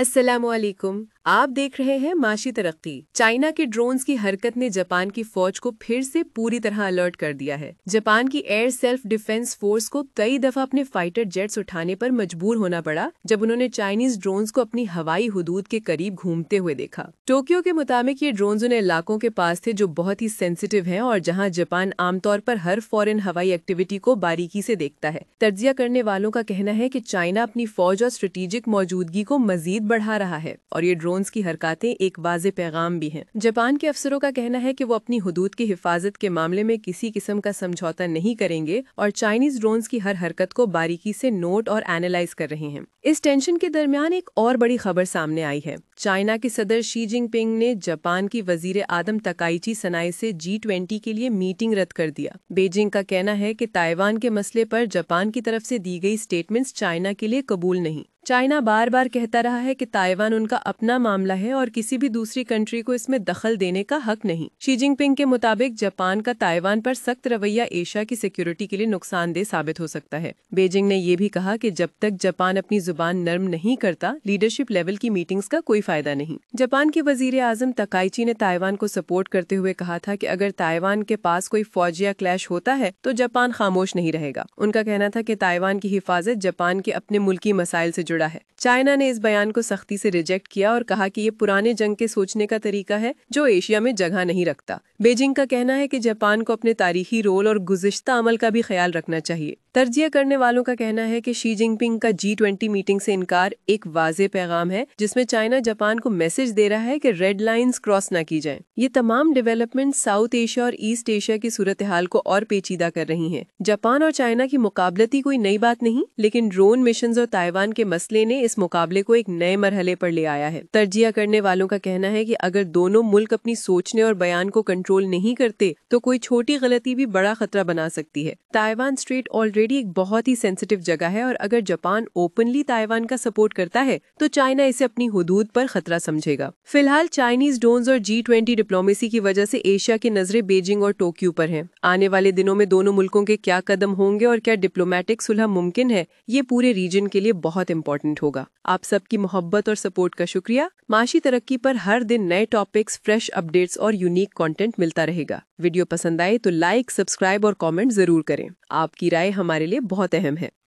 السلام علیکم، آپ دیکھ رہے ہیں معاشی ترقی۔ چائنا کے ڈرونز کی حرکت نے جاپان کی فوج کو پھر سے پوری طرح الرٹ کر دیا ہے۔ جاپان کی ایئر سیلف ڈیفنس فورس کو کئی دفعہ اپنے فائٹر جیٹس اٹھانے پر مجبور ہونا پڑا جب انہوں نے چائنیز ڈرونز کو اپنی ہوائی حدود کے قریب گھومتے ہوئے دیکھا۔ ٹوکیو کے مطابق یہ ڈرونز ان علاقوں کے پاس تھے جو بہت ہی سینسیٹیو ہیں اور جہاں جاپان عام طور پر ہر فورن ہوائی ایکٹیویٹی کو باریکی سے دیکھتا ہے۔ تجزیہ کرنے والوں کا کہنا ہے کہ چائنا اپنی فوج اور اسٹریٹجک موجودگی کو مزید بڑھا رہا ہے اور یہ ڈرونز کی حرکاتیں ایک واضح پیغام بھی ہیں۔ جاپان کے افسروں کا کہنا ہے کہ وہ اپنی حدود کی حفاظت کے معاملے میں کسی قسم کا سمجھوتا نہیں کریں گے اور چائنیز ڈرونز کی ہر حرکت کو باریکی سے نوٹ اور اینالائز کر رہے ہیں۔ اس ٹینشن کے درمیان ایک اور بڑی خبر سامنے آئی ہے۔ چائنا کے صدر شی جن پنگ نے جاپان کی وزیر اعظم تکائیچی سنائے سے G20 کے لیے میٹنگ رد کر دیا۔ بیجنگ کا کہنا ہے کہ تائیوان کے مسئلے پر جاپان کی طرف سے دی گئی سٹیٹمنٹس چائنا کے لیے قبول نہیں۔ چائنا بار بار کہتا رہا ہے کہ تائیوان ان کا اپنا معاملہ ہے اور کسی بھی دوسری کنٹری کو اس میں دخل دینے کا حق نہیں۔ شی جن پنگ کے مطابق جاپان کا تائیوان پر سخت رویہ ایشیا کی سیکیورٹی کے لیے نقصان دہ ثابت ہو سکتا ہے۔ بیجنگ نے یہ بھی کہا کہ جب تک جاپان اپنی زبان نرم نہیں کرتا، لیڈرشپ لیول کی میٹنگز کا کوئی فائدہ نہیں۔ جاپان کے وزیر اعظم تکائیچی نے تائیوان کو سپورٹ کرتے ہوئے کہا تھا کہ اگر تائیوان کے پاس کوئی فوج یا کلیش ہوتا ہے تو جاپان خاموش نہیں رہے گا۔ ان کا کہنا تھا کہ تائیوان کی حفاظت جاپان کے اپنے ملکی مسائل سے جڑا ہے۔ چائنا نے اس بیان کو سختی سے ریجیکٹ کیا اور کہا کہ یہ پرانے جنگ کے سوچنے کا طریقہ ہے جو ایشیا میں جگہ نہیں رکھتا۔ بیجنگ کا کہنا ہے کہ جاپان کو اپنے تاریخی رول اور گزشتہ عمل کا بھی خیال رکھنا چاہیے۔ تجزیہ کرنے والوں کا کہنا ہے کہ شی جن پنگ کا G20 میٹنگ سے انکار ایک واضح پیغام ہے جس میں چائنا جاپان کو میسج دے رہا ہے کہ ریڈ لائنز کراس نہ کی جائیں۔ یہ تمام ڈیولپمنٹ ساؤتھ ایشیا اور ایسٹ ایشیا کی صورتحال کو اور پیچیدہ کر رہی ہیں۔ جاپان اور چائنا کی مقابلتی کوئی نئی بات نہیں، لیکن ڈرون مشنز اور تائیوان کے مسئلے نے اس مقابلے کو ایک نئے مرحلے پر لے آیا ہے۔ تجزیہ کرنے والوں کا کہنا ہے کہ اگر دونوں ملک اپنی سوچنے اور بیان کو کنٹرول نہیں کرتے تو کوئی چھوٹی غلطی بھی بڑا خطرہ بنا سکتی ہے۔ تائیوان اسٹریٹ آلریڈی ایک بہت ہی سینسیٹیو جگہ ہے اور اگر جاپان اوپنلی تائیوان کا سپورٹ کرتا ہے تو چائنا اسے اپنی حدود پر خطرہ سمجھے گا۔ فی الحال چائنیز ڈرونز اور G20 ڈپلومیسی کی وجہ سے ایشیا کی نظریں بیجنگ اور ٹوکیو پر ہیں۔ آنے والے دنوں میں دونوں ملکوں کے کیا قدم ہوں گے اور کیا ڈپلومیٹک صلح ممکن ہے، یہ پورے ریجن کے لیے بہت امپورٹنٹ ہوگا۔ آپ سب کی محبت اور سپورٹ کا شکریہ۔ معاشی ترقی پر ہر دن نئے ٹاپکس، فریش اپڈیٹس اور یونیک کنٹینٹ ملتا رہے گا۔ ویڈیو پسند آئے تو لائک، سبسکرائب اور کامنٹ ضرور کریں۔ آپ کی رائے ہمارے لیے بہت اہم ہے۔